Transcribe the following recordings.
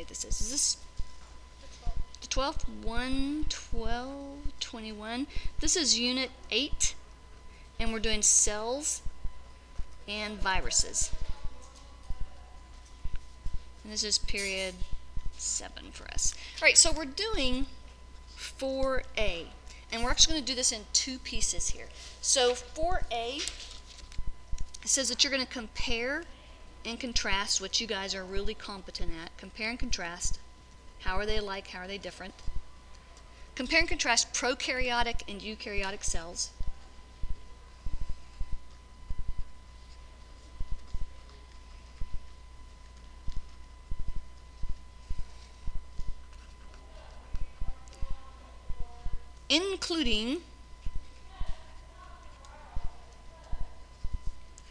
date this is. Is this the 12th? 1, 12, 21. This is Unit 8, and we're doing cells and viruses. And this is period 7 for us. All right, so we're doing 4A, and we're actually going to do this in 2 pieces here. So 4A says that you're going to compare and contrast, what you guys are really competent at. Compare and contrast. How are they alike? How are they different? Compare and contrast prokaryotic and eukaryotic cells. Including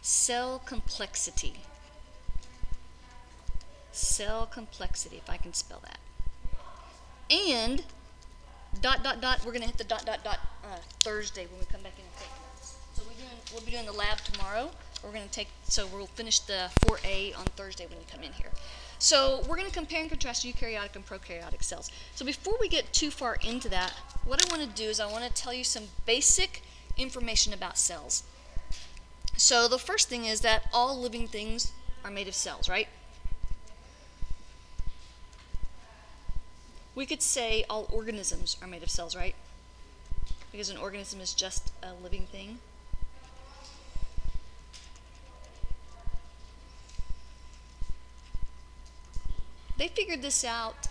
cell complexity. Cell complexity, if I can spell that. And ... we're going to hit the ... Thursday when we come back in and take notes. So we'll be doing the lab tomorrow. So we'll finish the 4A on Thursday when you come in here. So we're going to compare and contrast eukaryotic and prokaryotic cells. So before we get too far into that, what I want to do is I want to tell you some basic information about cells. So the first thing is that all living things are made of cells, right? We could say all organisms are made of cells, right? Because an organism is just a living thing. They figured this out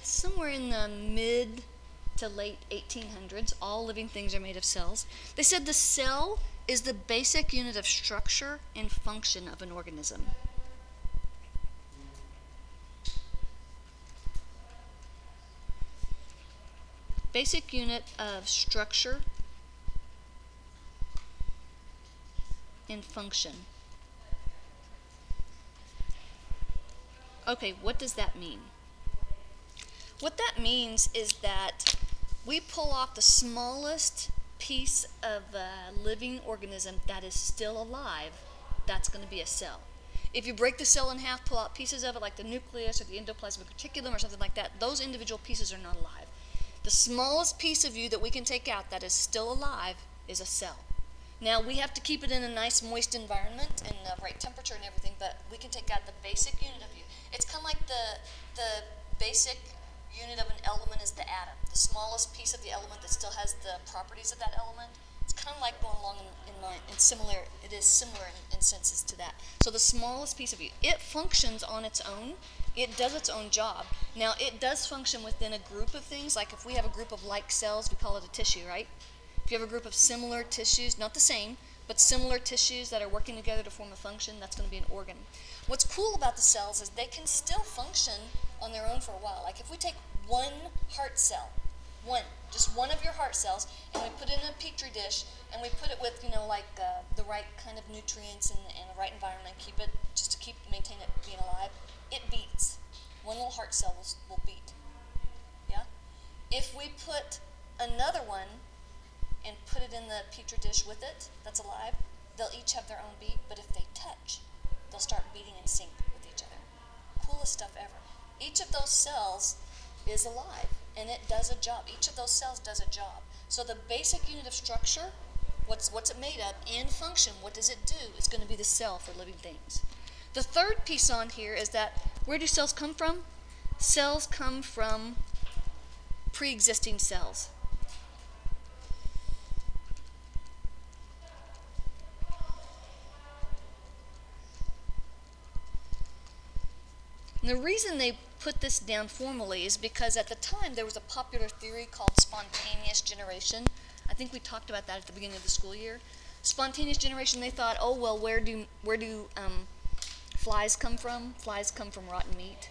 somewhere in the mid to late 1800s. All living things are made of cells. They said the cell is the basic unit of structure and function of an organism. Basic unit of structure and function. Okay, what does that mean? What that means is that we pull off the smallest piece of a living organism that is still alive. That's going to be a cell. If you break the cell in half, pull out pieces of it like the nucleus or the endoplasmic reticulum or something like that, those individual pieces are not alive. The smallest piece of you that we can take out that is still alive is a cell. Now, we have to keep it in a nice moist environment and the right temperature and everything, but we can take out the basic unit of you. It's kind of like the basic unit of an element is the atom. The smallest piece of the element that still has the properties of that element. It's kind of like going along it is similar in senses to that. So the smallest piece of you, it functions on its own. It does its own job. Now, it does function within a group of things. Like if we have a group of like cells, we call it a tissue, right? If you have a group of similar tissues, not the same, but similar tissues that are working together to form a function, that's going to be an organ. What's cool about the cells is they can still function on their own for a while. Like if we take one heart cell, just one of your heart cells, and we put it in a petri dish, and we put it with, the right kind of nutrients and the right environment, just to maintain it being alive, it beats. One little heart cell will beat. Yeah? If we put another one and put it in the petri dish with it, that's alive, they'll each have their own beat, but if they touch, they'll start beating in sync with each other. Coolest stuff ever. Each of those cells is alive, and it does a job. Each of those cells does a job. So the basic unit of structure, what's it made of, and function, what does it do, is going to be the cell for living things. The third piece on here is that, where do cells come from? Cells come from pre-existing cells. And the reason they put this down formally is because at the time there was a popular theory called spontaneous generation. I think we talked about that at the beginning of the school year. Spontaneous generation, they thought, oh well, where do flies come from? Flies come from rotten meat,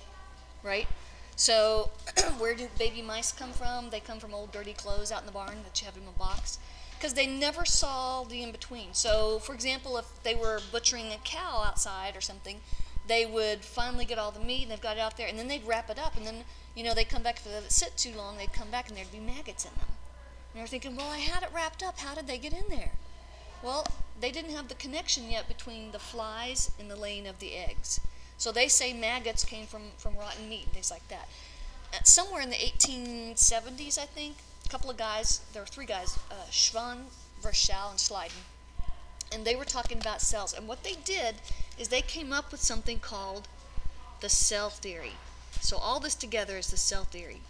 right? So where do baby mice come from? They come from old dirty clothes out in the barn that you have in a box. Because they never saw the in-between. So for example, if they were butchering a cow outside or something, they would finally get all the meat and they've got it out there, and then they'd wrap it up, and then they'd come back, if they let it sit too long, they'd come back and there'd be maggots in them. And they're thinking, well, I had it wrapped up, how did they get in there? Well, they didn't have the connection yet between the flies and the laying of the eggs. So they say maggots came from rotten meat and things like that. Somewhere in the 1870s, I think, a couple of guys, there were three guys, Schwann, Verschal, and Schleiden, and they were talking about cells. And what they did is they came up with something called the cell theory. So all this together is the cell theory.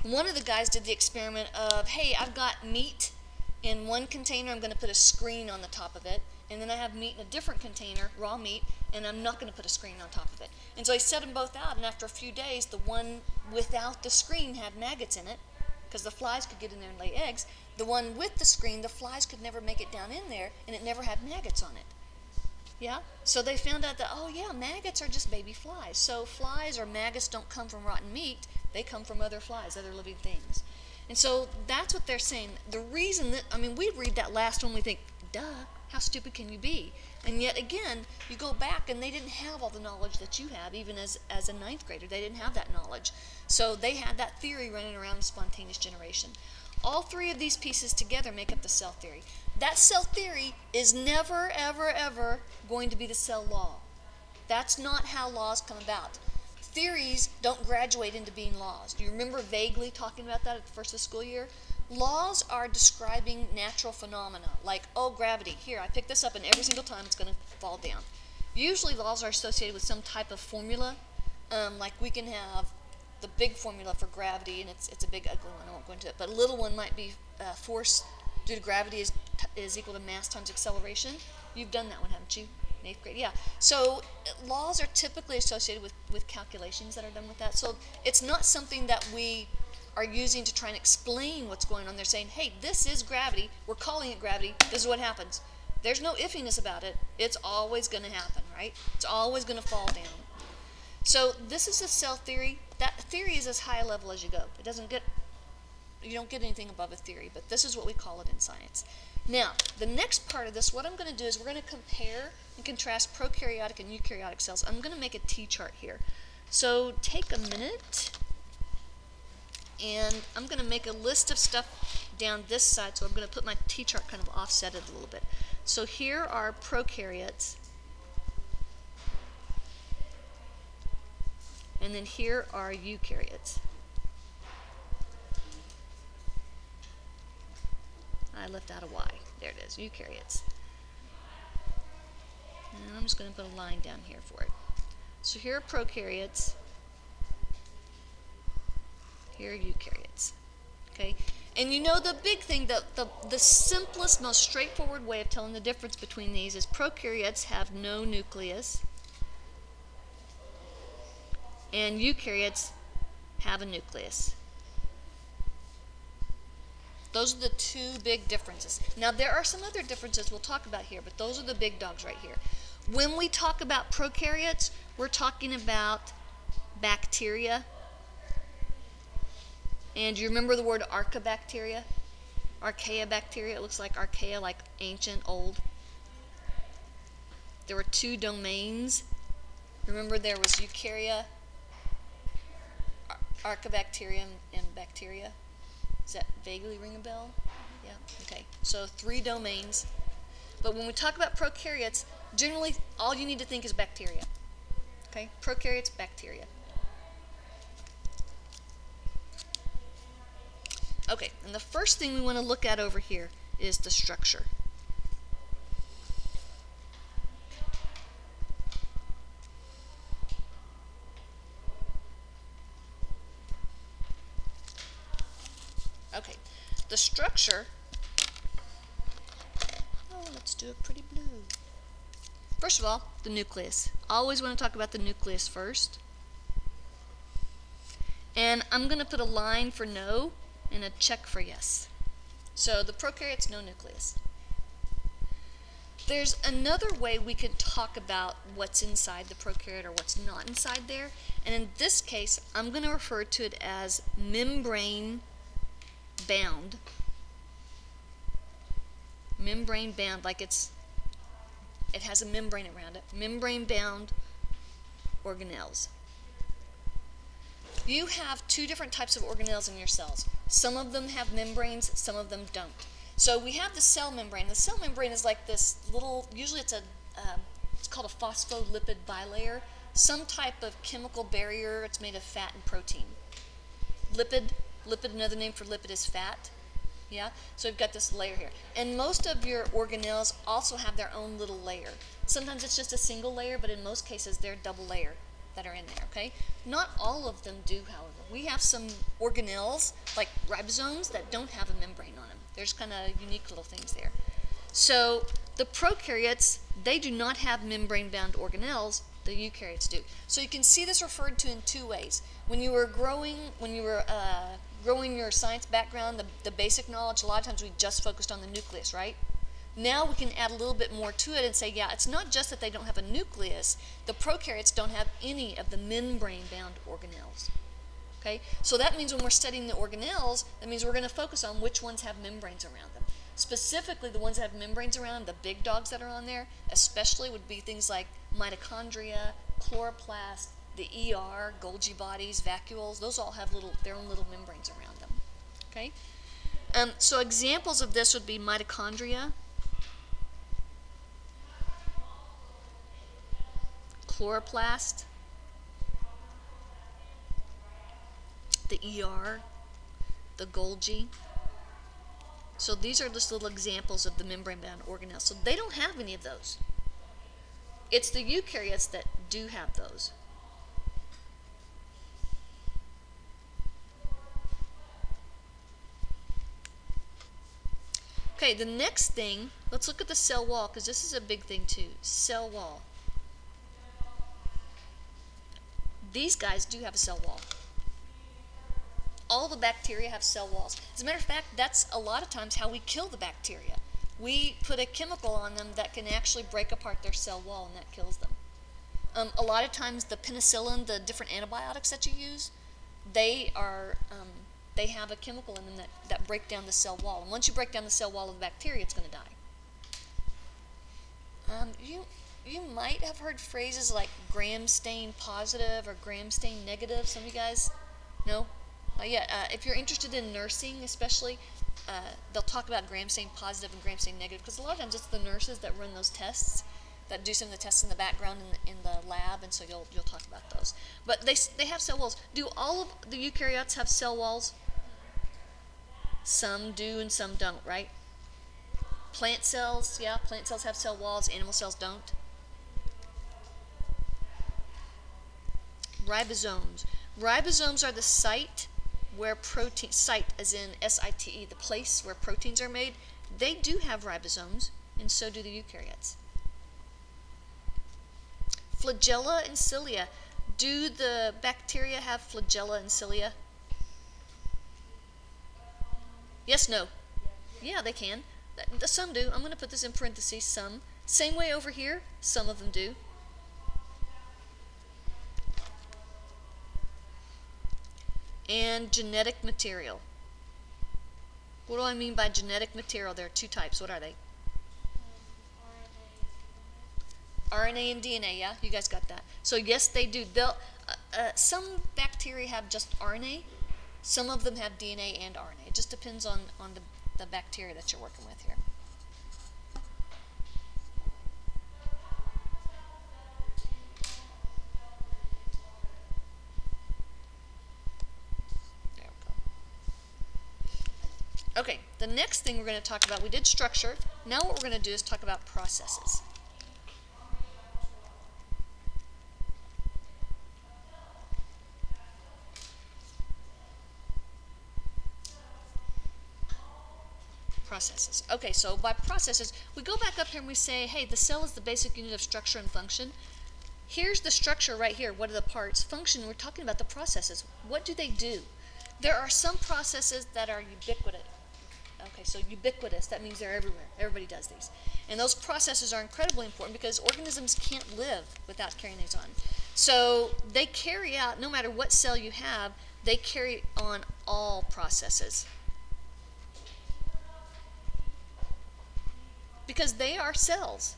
One of the guys did the experiment of, hey, I've got meat in one container, I'm going to put a screen on the top of it, and then I have meat in a different container, raw meat, and I'm not going to put a screen on top of it. And so he set them both out, and after a few days, the one without the screen had maggots in it, because the flies could get in there and lay eggs. The one with the screen, the flies could never make it down in there, and it never had maggots on it. Yeah? So they found out that, oh yeah, maggots are just baby flies. So flies or maggots don't come from rotten meat, they come from other flies, other living things. And so that's what they're saying. The reason that, we read that last one, we think, duh, how stupid can you be? And yet again, you go back and they didn't have all the knowledge that you have, even as a ninth grader. They didn't have that knowledge. So they had that theory running around spontaneous generation. All three of these pieces together make up the cell theory. That cell theory is never, ever, ever going to be the cell law. That's not how laws come about. Theories don't graduate into being laws. Do you remember vaguely talking about that at the first of the school year? Laws are describing natural phenomena, like, oh, gravity. Here, I pick this up, and every single time it's going to fall down. Usually laws are associated with some type of formula, like we can have the big formula for gravity, and it's a big, ugly one. I won't go into it. But a little one might be force due to gravity is equal to mass times acceleration. You've done that one, haven't you? In 8th grade, yeah. So laws are typically associated with calculations that are done with that. So it's not something that we are using to try and explain what's going on. They're saying, hey, this is gravity. We're calling it gravity. This is what happens. There's no iffiness about it. It's always going to happen, right? It's always going to fall down. So this is a cell theory. That theory is as high a level as you go. It doesn't get, you don't get anything above a theory, but this is what we call it in science. Now, the next part of this, what I'm going to do is we're going to compare and contrast prokaryotic and eukaryotic cells. I'm going to make a T-chart here. So take a minute, and I'm going to make a list of stuff down this side, so I'm going to put my T-chart kind of offsetted a little bit. So here are prokaryotes, and then here are eukaryotes. I left out a Y. There it is, eukaryotes. And I'm just going to put a line down here for it. So here are prokaryotes. Here are eukaryotes. Okay? And you know the big thing, the simplest, most straightforward way of telling the difference between these is prokaryotes have no nucleus, and eukaryotes have a nucleus. Those are the two big differences. Now, there are some other differences we'll talk about here, but those are the big dogs right here. When we talk about prokaryotes, we're talking about bacteria. And you remember the word archaebacteria? Archaeobacteria, it looks like archaea, like ancient, old. There were two domains. Remember there was eukarya, archaebacteria, and bacteria. Does that vaguely ring a bell? Yeah, okay. So 3 domains. But when we talk about prokaryotes, generally all you need to think is bacteria. Okay? Prokaryotes, bacteria. Okay, and the first thing we want to look at over here is the structure. Okay, the structure, let's do it pretty blue. First of all, the nucleus. I always want to talk about the nucleus first. And I'm going to put a line for no and a check for yes. So the prokaryotes, no nucleus. There's another way we can talk about what's inside the prokaryote or what's not inside there. And in this case, I'm going to refer to it as membrane bound. Membrane bound, like it has a membrane around it. Membrane bound organelles. You have 2 different types of organelles in your cells. Some of them have membranes, some of them don't. So we have the cell membrane. The cell membrane is like this little, usually it's called a phospholipid bilayer, some type of chemical barrier. It's made of fat and protein. Lipid, another name for lipid is fat. Yeah, so we've got this layer here. And most of your organelles also have their own little layer. Sometimes it's just a single layer, but in most cases they're double layer that are in there, okay? Not all of them do, however. We have some organelles, like ribosomes, that don't have a membrane on them. There's kind of unique little things there. So the prokaryotes, they do not have membrane-bound organelles. The eukaryotes do. So you can see this referred to in two ways. When you were growing your science background, the basic knowledge, a lot of times we just focused on the nucleus, right? Now we can add a little bit more to it and say, yeah, it's not just that they don't have a nucleus. The prokaryotes don't have any of the membrane-bound organelles. Okay? So that means when we're studying the organelles, that means we're going to focus on which ones have membranes around them. Specifically, the ones that have membranes around them, the big dogs that are on there, especially would be things like mitochondria, chloroplast, the ER, Golgi bodies, vacuoles. Those all have their own little membranes around them. Okay? So examples of this would be mitochondria, chloroplast, the ER, the Golgi. So these are just little examples of the membrane-bound organelles. So they don't have any of those. It's the eukaryotes that do have those. Okay, the next thing, let's look at the cell wall, because this is a big thing too. Cell wall. These guys do have a cell wall. All the bacteria have cell walls. As a matter of fact, that's a lot of times how we kill the bacteria. We put a chemical on them that can actually break apart their cell wall, and that kills them. A lot of times the penicillin, the different antibiotics that you use, they have a chemical in them that break down the cell wall. And once you break down the cell wall of the bacteria, it's going to die. You might have heard phrases like gram stain positive or gram stain negative. Some of you guys know? If you're interested in nursing especially, they'll talk about gram stain positive and gram stain negative, because a lot of times it's the nurses that run those tests, that do some of the tests in the background in the lab, and so you'll talk about those. But they have cell walls. Do all of the eukaryotes have cell walls? Some do and some don't, right? Plant cells, yeah, plant cells have cell walls, animal cells don't. Ribosomes. Ribosomes are the site where protein, site as in S-I-T-E, the place where proteins are made. They do have ribosomes, and so do the eukaryotes. Flagella and cilia. Do the bacteria have flagella and cilia? Yes, no? Yeah, they can. Some do. I'm going to put this in parentheses, some. Same way over here, some of them do. And genetic material. What do I mean by genetic material? There are two types. What are they? RNA and DNA, yeah? You guys got that. So yes, they do. Some bacteria have just RNA. Some of them have DNA and RNA. It just depends on the bacteria that you're working with here. There we go. Okay, the next thing we're going to talk about, we did structure. Now what we're going to do is talk about processes. Processes. Okay, so by processes, we go back up here and we say, hey, the cell is the basic unit of structure and function. Here's the structure right here. What are the parts? Function, we're talking about the processes. What do they do? There are some processes that are ubiquitous. Okay, so ubiquitous, that means they're everywhere. Everybody does these. And those processes are incredibly important because organisms can't live without carrying these on. So they carry out, no matter what cell you have, they carry on all processes. Because they are cells.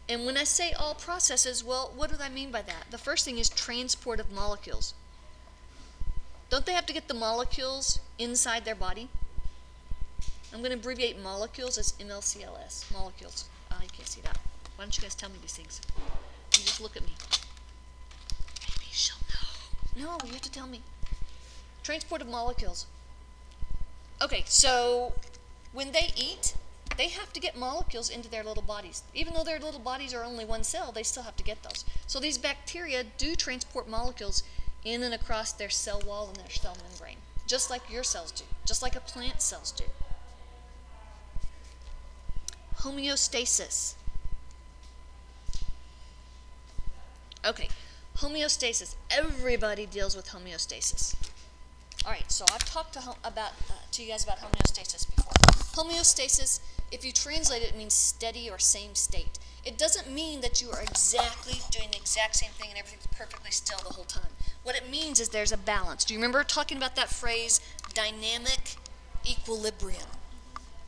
And when I say all processes, well, what do I mean by that? The first thing is transport of molecules. Don't they have to get the molecules inside their body? I'm going to abbreviate molecules as MLCLS. Molecules. You can't see that. Why don't you guys tell me these things? You just look at me. Maybe she'll know. No, you have to tell me. Transport of molecules. Okay, so when they eat, they have to get molecules into their little bodies. Even though their little bodies are only one cell, they still have to get those. So these bacteria do transport molecules in and across their cell wall and their cell membrane, just like your cells do, just like a plant cells do. Homeostasis. Okay, homeostasis. Everybody deals with homeostasis. All right, so I've talked to you guys about homeostasis before. Homeostasis, if you translate it, it means steady or same state. It doesn't mean that you are exactly doing the exact same thing and everything's perfectly still the whole time. What it means is there's a balance. Do you remember talking about that phrase, dynamic equilibrium?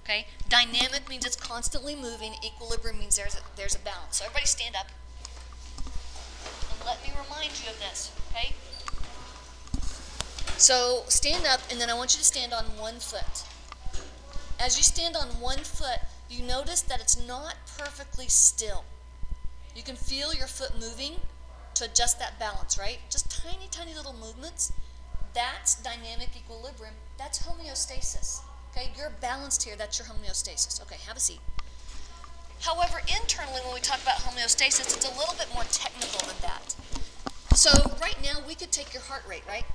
Okay, dynamic means it's constantly moving. Equilibrium means there's a balance. So everybody stand up. And let me remind you of this, okay? So stand up, and then I want you to stand on one foot. As you stand on one foot, you notice that it's not perfectly still. You can feel your foot moving to adjust that balance, right? Just tiny, tiny little movements. That's dynamic equilibrium. That's homeostasis. Okay, you're balanced here. That's your homeostasis. Okay, have a seat. However, internally, when we talk about homeostasis, it's a little bit more technical than that. So right now, we could take your heart rate, right?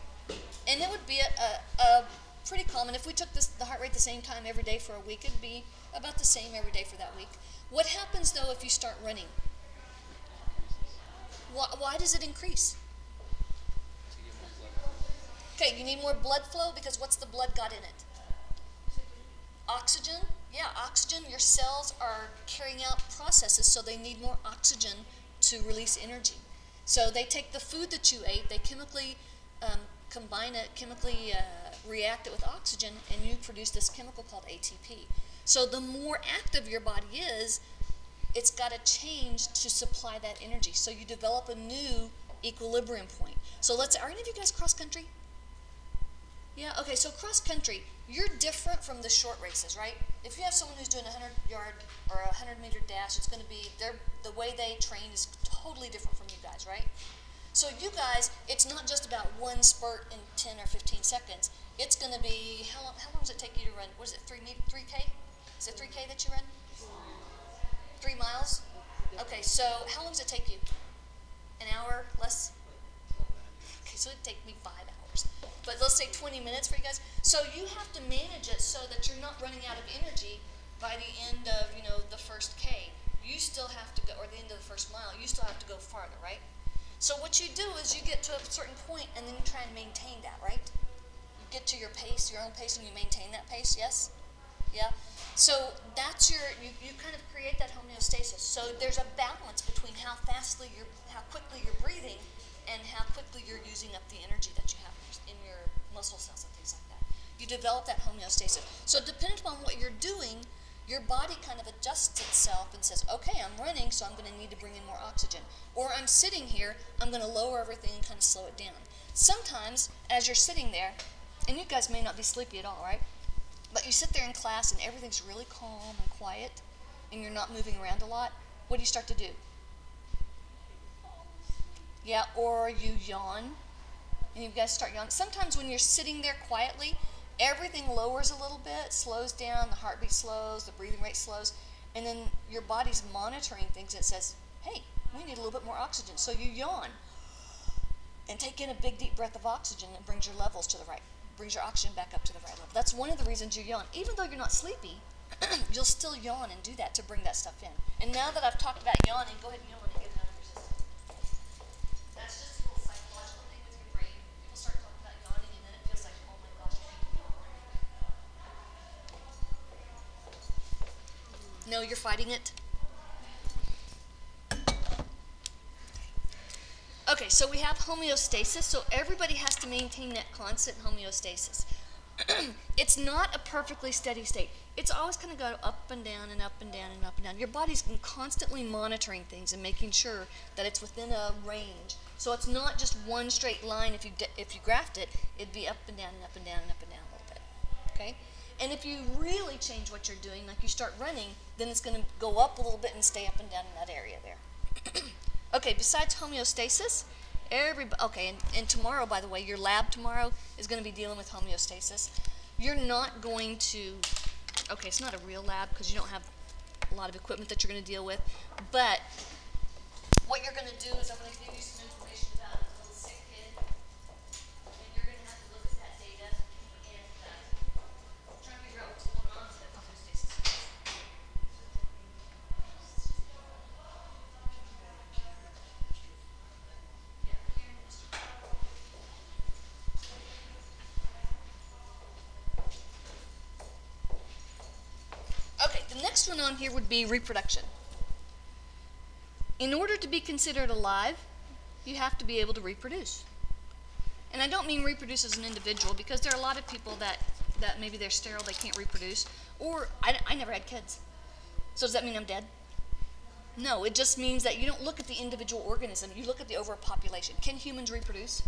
And it would be a pretty common. If we took the heart rate the same time every day for a week, it'd be about the same every day for that week. What happens, though, if you start running? Why does it increase? Okay, you need more blood flow because what's the blood got in it? Oxygen. Yeah, oxygen. Your cells are carrying out processes, so they need more oxygen to release energy. So they take the food that you ate, they chemically combine it, chemically react it with oxygen, and you produce this chemical called ATP. So the more active your body is, it's got to change to supply that energy. So you develop a new equilibrium point. So are any of you guys cross country? Yeah, okay, so cross country, you're different from the short races, right? If you have someone who's doing a 100-yard or a 100-meter dash, it's going to be, the way they train is totally different from you guys, right? So you guys, it's not just about one spurt in 10 or 15 seconds. It's going to be, how long does it take you to run? What is it, 3K? Is it 3K that you run? 3 miles? Okay, so how long does it take you? An hour, less? Okay, so it'd take me 5 hours. But let's say 20 minutes for you guys. So you have to manage it so that you're not running out of energy by the end of, the first K. You still have to go, or the end of the first mile, you still have to go farther, right? So what you do is you get to a certain point and then you try and maintain that, right? You get to your pace, your own pace, and you maintain that pace, yes? Yeah? So that's you kind of create that homeostasis. So there's a balance between how quickly you're breathing and how quickly you're using up the energy that you have in your muscle cells and things like that. You develop that homeostasis. So depending upon what you're doing, your body kind of adjusts itself and says, okay, I'm running, so I'm going to need to bring in more oxygen. Or I'm sitting here, I'm going to lower everything and kind of slow it down. Sometimes, as you're sitting there, and you guys may not be sleepy at all, right? But you sit there in class and everything's really calm and quiet, and you're not moving around a lot, what do you start to do? Yeah, or you yawn, and you guys start yawning. Sometimes when you're sitting there quietly, everything lowers a little bit, slows down, the heartbeat slows, the breathing rate slows, and then your body's monitoring things. It says, hey, we need a little bit more oxygen. So you yawn and take in a big, deep breath of oxygen and brings your levels to the right, brings your oxygen back up to the right level. That's one of the reasons you yawn. Even though you're not sleepy, you'll still yawn and do that to bring that stuff in. And now that I've talked about yawning, go ahead and yawn and get it out of your system. That's just a little psychological thing with your brain. People start talking about yawning and then it feels like, oh my gosh, I hate to yawn. No, you're fighting it? Okay, so we have homeostasis, so everybody has to maintain that constant homeostasis. It's not a perfectly steady state. It's always going to go up and down and up and down and up and down. Your body's constantly monitoring things and making sure that it's within a range. So it's not just one straight line. If you graphed it, it'd be up and down and up and down and up and down a little bit. Okay? And if you really change what you're doing, like you start running, then it's going to go up a little bit and stay up and down in that area there. Okay, besides homeostasis, and tomorrow, by the way, your lab tomorrow is going to be dealing with homeostasis. You're not going to, okay, it's not a real lab because you don't have a lot of equipment that you're going to deal with, but what you're going to do is I'm going to give you some information about a little sick kid, and you're going to have to look at that data and try to figure out what's going on with that homeostasis. Okay, the next one on here would be reproduction. In order to be considered alive, you have to be able to reproduce. And I don't mean reproduce as an individual, because there are a lot of people that maybe they're sterile, they can't reproduce, or I never had kids. So does that mean I'm dead? No, it just means that you don't look at the individual organism, you look at the overall population. Can humans reproduce?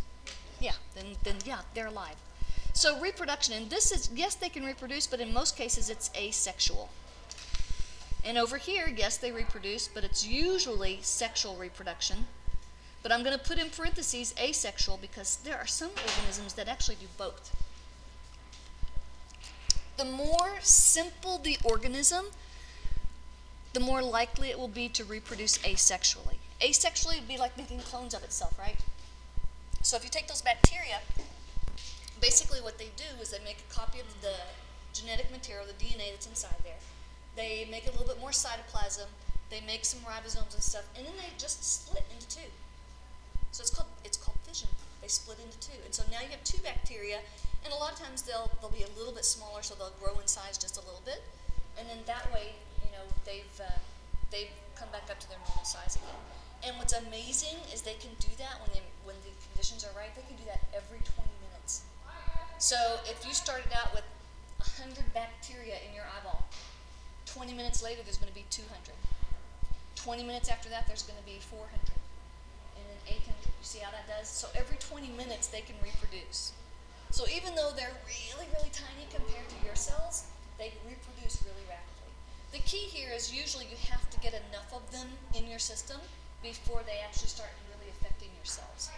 Yeah, then yeah, they're alive. So reproduction, and this is, yes, they can reproduce, but in most cases it's asexual. And over here, yes, they reproduce, but it's usually sexual reproduction. But I'm going to put in parentheses asexual because there are some organisms that actually do both. The more simple the organism, the more likely it will be to reproduce asexually. Asexually would be like making clones of itself, right? So if you take those bacteria, basically what they do is they make a copy of the genetic material, the DNA that's inside there. They make a little bit more cytoplasm, they make some ribosomes and stuff, and then they just split into two. So it's called fission. They split into two. And so now you have two bacteria, and a lot of times they'll be a little bit smaller, so they'll grow in size just a little bit. And then that way, they've come back up to their normal size again. And what's amazing is they can do that when the conditions are right. They can do that every 20 minutes. So if you started out with 100 bacteria in your eyeball, 20 minutes later there's going to be 200. 20 minutes after that there's going to be 400. And then 800. You see how that does? So every 20 minutes they can reproduce. So even though they're really, really tiny compared to your cells, they reproduce really rapidly. The key here is usually you have to get enough of them in your system before they actually start really affecting your cells.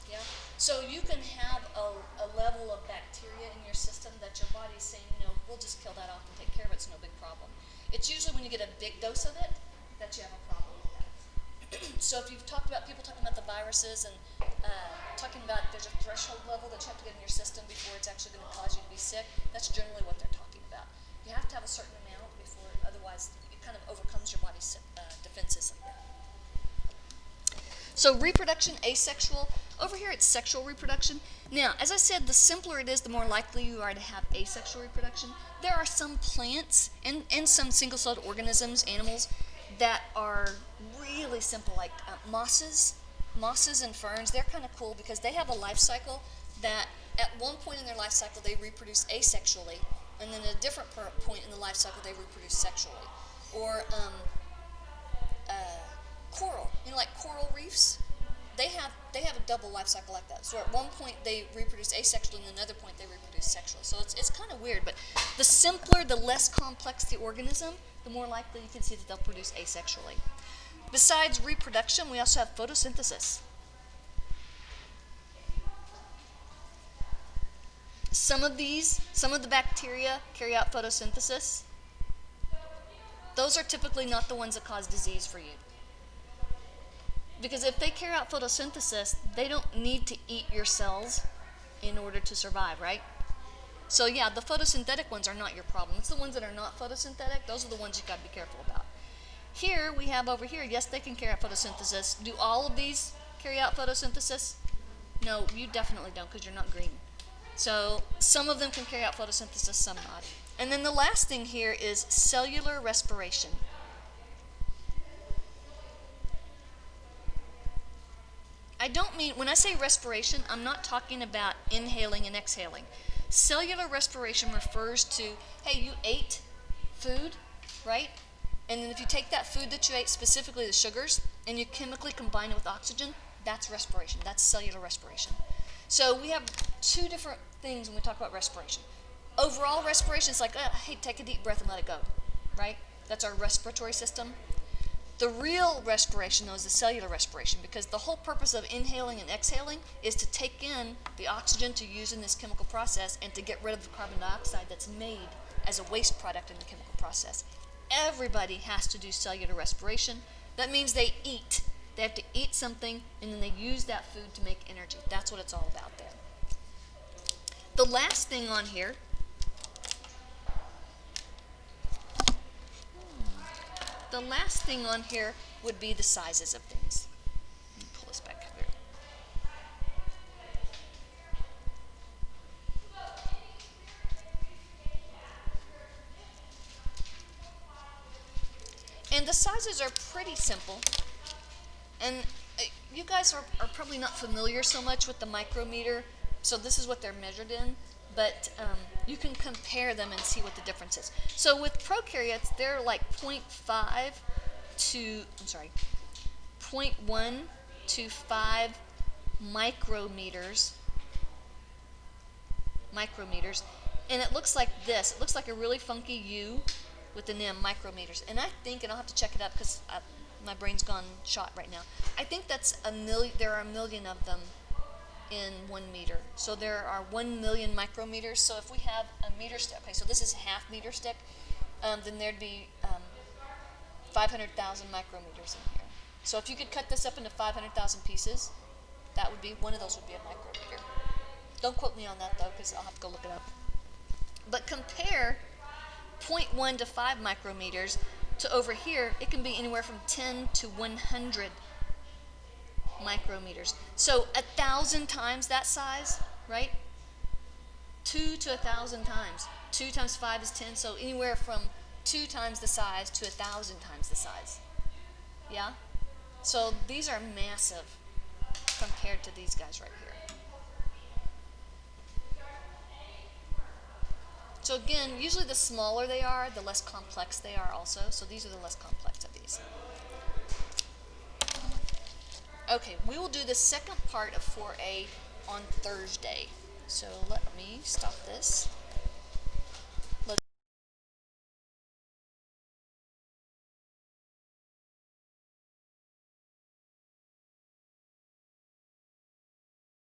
Yeah? So you can have a level of bacteria in your system that your body's saying, we'll just kill that off and take care of it, it's no big problem. It's usually when you get a big dose of it that you have a problem with that. So if you've talked about people talking about the viruses and talking about there's a threshold level that you have to get in your system before it's actually going to cause you to be sick, that's generally what they're talking about. You have to have a certain amount before, otherwise it kind of overcomes your body's defenses like that. So reproduction, asexual. Over here it's sexual reproduction. Now, as I said, the simpler it is, the more likely you are to have asexual reproduction. There are some plants and some single-celled organisms, animals, that are really simple, like mosses and ferns. They're kind of cool because they have a life cycle that at one point in their life cycle they reproduce asexually, and then at a different point in the life cycle they reproduce sexually. Or coral, like coral reefs, they have a double life cycle like that. So at one point they reproduce asexually, and at another point they reproduce sexually. So it's kind of weird, but the simpler, the less complex the organism, the more likely you can see that they'll produce asexually. Besides reproduction, we also have photosynthesis. Some of the bacteria carry out photosynthesis. Those are typically not the ones that cause disease for you. Because if they carry out photosynthesis, they don't need to eat your cells in order to survive, right? So yeah, the photosynthetic ones are not your problem. It's the ones that are not photosynthetic, those are the ones you've got to be careful about. Here, we have over here, yes, they can carry out photosynthesis. Do all of these carry out photosynthesis? No, you definitely don't because you're not green. So some of them can carry out photosynthesis, some not. And then the last thing here is cellular respiration. I don't mean, when I say respiration, I'm not talking about inhaling and exhaling. Cellular respiration refers to, hey, you ate food, right? And then if you take that food that you ate, specifically the sugars, and you chemically combine it with oxygen, that's respiration. That's cellular respiration. So we have two different things when we talk about respiration. Overall respiration is like, hey, take a deep breath and let it go, right? That's our respiratory system. The real respiration, though, is the cellular respiration, because the whole purpose of inhaling and exhaling is to take in the oxygen to use in this chemical process and to get rid of the carbon dioxide that's made as a waste product in the chemical process. Everybody has to do cellular respiration. That means they eat. They have to eat something, and then they use that food to make energy. That's what it's all about there. The last thing on here would be the sizes of things. Let me pull this back here. And the sizes are pretty simple. And you guys are probably not familiar so much with the micrometer, so this is what they're measured in, but you can compare them and see what the difference is. So with prokaryotes, they're like 0.1 to 5 micrometers, and it looks like this. It looks like a really funky U with the name micrometers. And I think, and I'll have to check it up because my brain's gone shot right now. I think that's a million. There are a million of them in 1 meter. So there are 1 million micrometers. So if we have a meter stick, okay, so this is a half meter stick, then there'd be 500,000 micrometers in here. So if you could cut this up into 500,000 pieces, that would be, one of those would be a micrometer. Don't quote me on that though, because I'll have to go look it up. But compare 0.1 to 5 micrometers to over here, it can be anywhere from 10 to 100 micrometers. So 1,000 times that size, right? 2 to 1,000 times. 2 times 5 is 10, so anywhere from 2 times the size to 1,000 times the size. Yeah? So these are massive compared to these guys right here. So again, usually the smaller they are, the less complex they are also. So these are the less complex of these. Okay, we will do the second part of 4A on Thursday. So let me stop this.